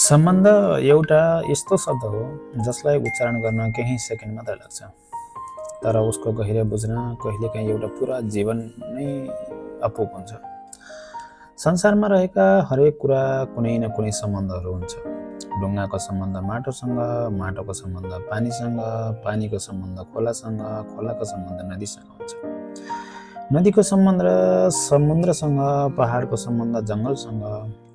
सम्बन्ध एउटा यस्तो शब्द हो जसलाई उच्चारण गर्न केही सेकेन्ड मात्र लाग्छ, तर उसको गहिरो बुझ्न कहिलेकाहीँ एउटा पुरा जीवन नै अपुग हुन्छ। संसारमा रहेका हरेक कुरा कुनै न कुनै सम्बन्धहरू हुन्छ। ढुङ्गाको सम्बन्ध माटोसँग, माटोको सम्बन्ध पानीसँग, पानीको सम्बन्ध खोलासँग, खोलाको सम्बन्ध नदीसँग हुन्छ। नदीको सम्बन्ध समुद्रसँग, पहाडको सम्बन्ध जङ्गलसँग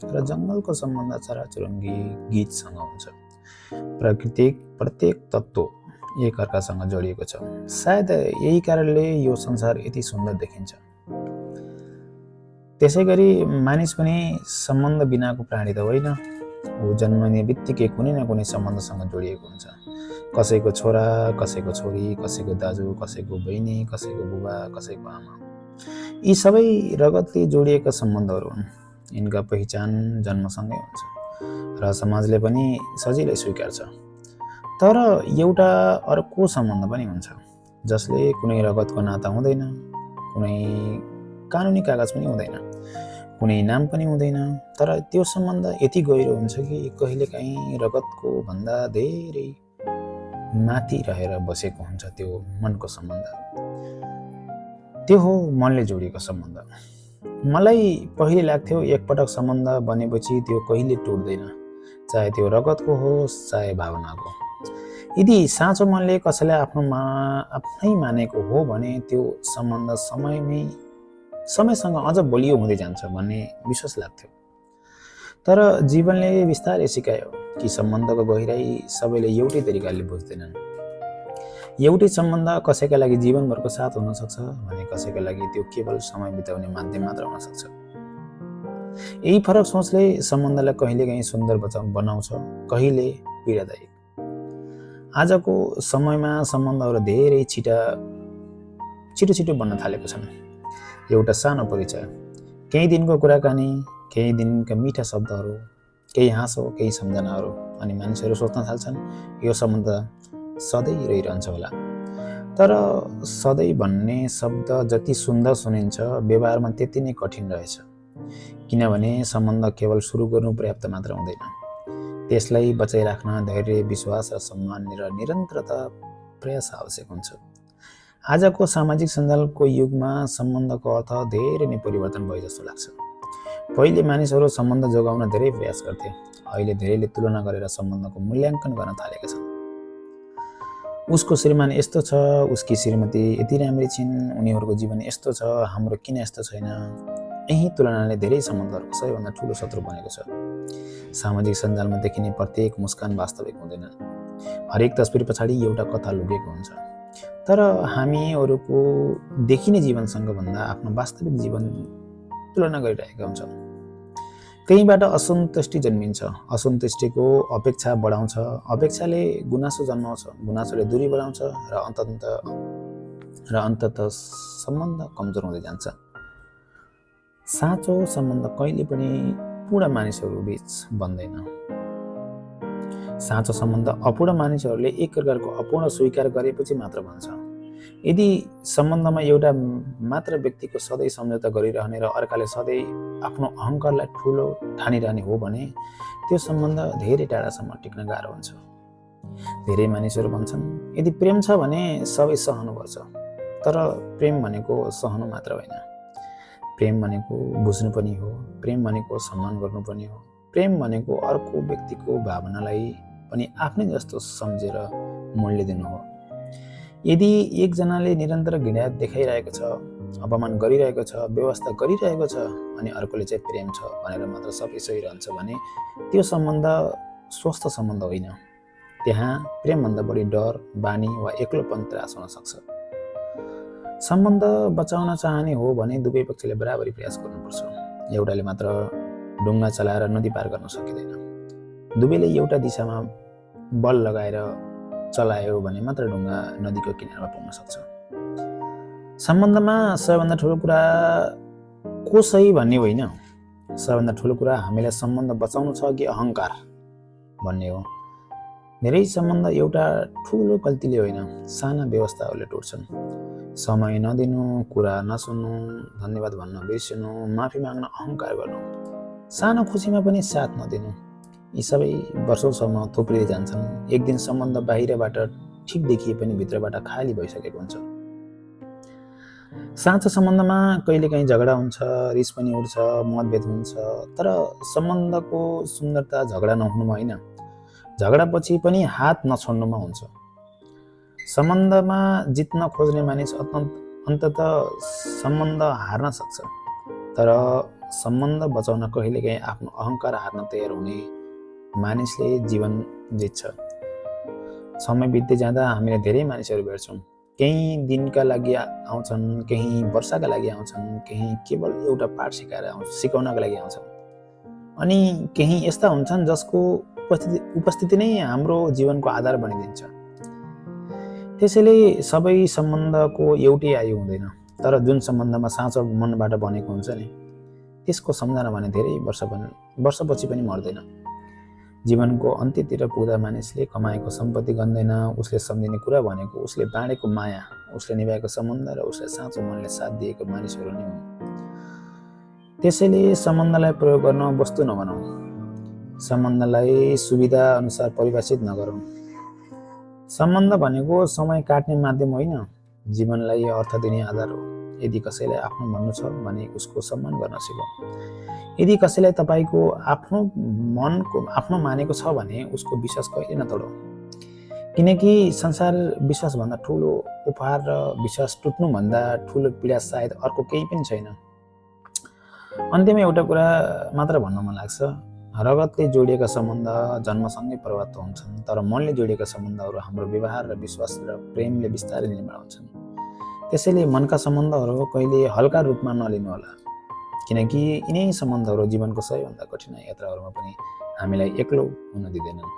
र जङ्गलको सम्बन्ध चराचुरुङ्गी गीतसँग हुन्छ। प्राकृतिक प्रत्येक तत्त्व एक अर्कासँग जोडिएको छ। सायद यही कारणले यो संसार यति सुन्दर देखिन्छ। त्यसै गरी मानिस पनि सम्बन्ध बिनाको प्राणी त होइन। ऊ जन्मने बित्तिकै कुनै न कुनै सम्बन्धसँग जोडिएको हुन्छ। कसैको छोरा, कसैको छोरी, कसैको दाजु, कसैको बहिनी, कसैको बुबा, कसैको आमा। यी सबै रगतले जोडिएका सम्बन्धहरू हुन्। यिनका पहिचान जन्मसँगै हुन्छ र समाजले पनि सजिलै स्वीकार्छ। तर एउटा अर्को सम्बन्ध पनि हुन्छ जसले कुनै रगतको नाता हुँदैन, कुनै कानुनी कागज पनि हुँदैन, कुनै नाम पनि हुँदैन, तर त्यो सम्बन्ध यति गहिरो हुन्छ कि कहिलेकाहीँ रगतको भन्दा धेरै माथि रहेर बसेको हुन्छ त्यो मनको सम्बन्ध। त्यो हो मनले जोडिएको सम्बन्ध। मलाई पहिले लाग्थ्यो एकपटक सम्बन्ध बनेपछि त्यो कहिले टुट्दैन, चाहे त्यो रगतको होस् चाहे भावनाको। यदि साँचो मनले कसैलाई आफ्नै मानेको हो भने त्यो सम्बन्ध समयसँग अझ बलियो हुँदै जान्छ भन्ने विश्वास लाग्थ्यो। तर जीवनले बिस्तारै सिकायो कि सम्बन्धको गहिराई सबैले एउटै तरिकाले बुझ्दैनन्। एउटै सम्बन्ध कसैका लागि जीवनभरको साथ हुन सक्छ भने कसैका लागि त्यो केवल समय बिताउने माध्यम मात्र हुन सक्छ। यही फरक सोचले सम्बन्धलाई कहिलेकाहीँ सुन्दर बनाउँछ, कहिले पीडादायक। आजको समयमा सम्बन्धहरू धेरै छिटो बन्न थालेको छन्। एउटा सानो परिचय, केही दिनको कुराकानी, केही दिनका मिठा शब्दहरू, केही हाँसो, केही सम्झनाहरू, अनि मानिसहरू सोच्न थाल्छन् यो सम्बन्ध सधैँ रहिरहन्छ होला। तर सधैँ भन्ने शब्द जति सुन्दर सुनिन्छ व्यवहारमा त्यति नै कठिन रहेछ। किनभने सम्बन्ध केवल सुरु गर्नु पर्याप्त मात्र हुँदैन। त्यसलाई बचाइराख्न धैर्य, विश्वास र सम्मान र निरन्तरता प्रयास आवश्यक हुन्छ। आजको सामाजिक सञ्जालको युगमा सम्बन्धको अर्थ धेरै नै परिवर्तन भयो जस्तो लाग्छ। पहिले मानिसहरू सम्बन्ध जोगाउन धेरै प्रयास गर्थे। अहिले धेरैले तुलना गरेर सम्बन्धको मूल्याङ्कन गर्न थालेका छन्। उसको श्रीमान यस्तो छ, उसकी श्रीमती यति राम्री छिन्, उनीहरूको जीवन यस्तो छ, हाम्रो किन यस्तो छैन। यही तुलनाले धेरै सम्बन्धहरूको सबैभन्दा ठुलो शत्रु बनेको छ। सामाजिक सञ्जालमा देखिने प्रत्येक मुस्कान वास्तविक हुँदैन। हरेक तस्बिर पछाडि एउटा कथा लुकेको हुन्छ। तर हामी अरूको देखिने जीवनसँग भन्दा आफ्नो वास्तविक जीवन तुलना गरिरहेका हुन्छौँ। कहीँबाट असन्तुष्टि जन्मिन्छ, असन्तुष्टिको अपेक्षा बढाउँछ, अपेक्षाले गुनासो जन्माउँछ, गुनासोले दूरी बढाउँछ र अन्ततः सम्बन्ध कमजोर हुँदै जान्छ। साँचो सम्बन्ध कहिले पनि पूर्ण मानिसहरू बीच बन्दैन। साँचो सम्बन्ध अपूर्ण मानिसहरूले एक अर्काको अपूर्ण स्वीकार गरेपछि मात्र बन्छ। यदि सम्बन्धमा एउटा मात्र व्यक्तिको सधैँ सम्झौता गरिरहने र अर्काले सधैँ आफ्नो अहङ्कारलाई ठुलो ठानिरहने हो भने त्यो सम्बन्ध धेरै टाढासम्म टिक्न गाह्रो हुन्छ। धेरै मानिसहरू भन्छन् यदि प्रेम छ भने सबै सहनुपर्छ। तर प्रेम भनेको सहनु मात्र होइन। प्रेम भनेको बुझ्नु पनि हो, प्रेम भनेको सम्मान गर्नु पनि हो, प्रेम भनेको अर्को व्यक्तिको भावनालाई पनि आफ्नै जस्तो सम्झेर मूल्य दिनु हो। यदि एकजनाले निरन्तर घृणा देखाइरहेको छ, अपमान गरिरहेको छ, व्यवस्था गरिरहेको छ अनि अर्कोले चाहिँ प्रेम छ भनेर मात्र सबै सही रहन्छ भने त्यो सम्बन्ध स्वस्थ सम्बन्ध होइन। त्यहाँ प्रेमभन्दा बढी डर, बानी वा एक्लोपन त्रास हुन सक्छ। सम्बन्ध बचाउन चाहने हो भने दुवै पक्षले बराबरी प्रयास गर्नुपर्छ। एउटाले मात्र ढुङ्गा चलाएर नदी पार गर्न सकिँदैन। दुवैले एउटा दिशामा बल लगाएर चलायो भने मात्र ढुङ्गा नदीको किनारमा पुग्न सक्छ। सम्बन्धमा सबैभन्दा ठुलो कुरा को सही भन्ने होइन। सबैभन्दा ठुलो कुरा हामीलाई सम्बन्ध बचाउनु छ कि अहङ्कार भन्ने हो। धेरै सम्बन्ध एउटा ठुलो गल्तीले होइन, साना व्यवस्थाहरूले टुट्छन्। समय नदिनु, कुरा नसुन्नु, धन्यवाद भन्न बिर्सनु, माफी माग्न अहङ्कार गर्नु, सानो खुसीमा पनि साथ नदिनु, यी सबै वर्षौँसम्म थुप्रिँदै जान्छन्। एक दिन सम्बन्ध बाहिरबाट ठिक देखिए पनि भित्रबाट खाली भइसकेको हुन्छ। साँचो सम्बन्धमा कहिलेकाहीँ झगडा हुन्छ, रिस पनि उठ्छ, मतभेद हुन्छ, तर सम्बन्धको सुन्दरता झगडा नहुनुमा होइन, झगडापछि पनि हात नछोड्नुमा हुन्छ। सम्बन्धमा जित्न खोज्ने मानिस अन्ततः सम्बन्ध हार्न सक्छ, तर सम्बन्ध बचाउन कहिलेकाहीँ आफ्नो अहङ्कार हार्न तयार हुने मानिसले जीवन जित्छ। समय बित्दै जाँदा हामीले धेरै मानिसहरू भेट्छौँ। केही दिनका लागि आउँछन्, केही वर्षका लागि आउँछन्, केही केवल एउटा पाठ सिकाउनका लागि आउँछन्, अनि केही यस्ता हुन्छन् जसको उपस्थिति नै हाम्रो जीवनको आधार बनिदिन्छ। त्यसैले सबै सम्बन्धको एउटै आयु हुँदैन, तर जुन सम्बन्धमा साँचो मनबाट बनेको हुन्छ नि, त्यसको सम्झना भने धेरै वर्षपछि पनि मर्दैन। जीवनको अन्त्यतिर पुग्दा मानिसले कमाएको सम्पत्ति गन्दैन, उसले सम्झिने कुरा भनेको उसले बाँडेको माया, उसले निभाएको सम्बन्ध र उसले साँचो मनले साथ दिएको मानिसहरू नै हुन्। त्यसैले सम्बन्धलाई प्रयोग गर्न वस्तु नबनाऊ, सम्बन्धलाई सुविधा अनुसार परिभाषित नगरौँ। सम्बन्ध भनेको समय काट्ने माध्यम होइन, जीवनलाई अर्थ दिने आधार हो। यदि कसैलाई आफ्नो भन्नु छ भने उसको सम्मान गर्न सिकौँ। यदि कसैलाई तपाईको आफ्नो मानेको छ भने उसको विश्वास कहिले नतोडौँ, किनकि संसार विश्वासभन्दा ठुलो उपहार र विश्वास टुट्नुभन्दा ठुलो पीडा सायद अर्को केही पनि छैन। अन्त्यमा एउटा कुरा मात्र भन्न मन लाग्छ, रगतले जोडिएका सम्बन्ध जन्मसँगै प्रभावित हुन्छन्, तर मनले जोडिएका सम्बन्धहरू हाम्रो व्यवहार र विश्वास र प्रेमले बिस्तारै निर्माण हुन्छन्। त्यसैले मनका सम्बन्धहरू कहिले हल्का रूपमा नलिनुहोला, किनकि यिनै सम्बन्धहरू जीवनको सबैभन्दा कठिन यात्राहरूमा पनि हामीलाई एक्लो हुन दिँदैनन्।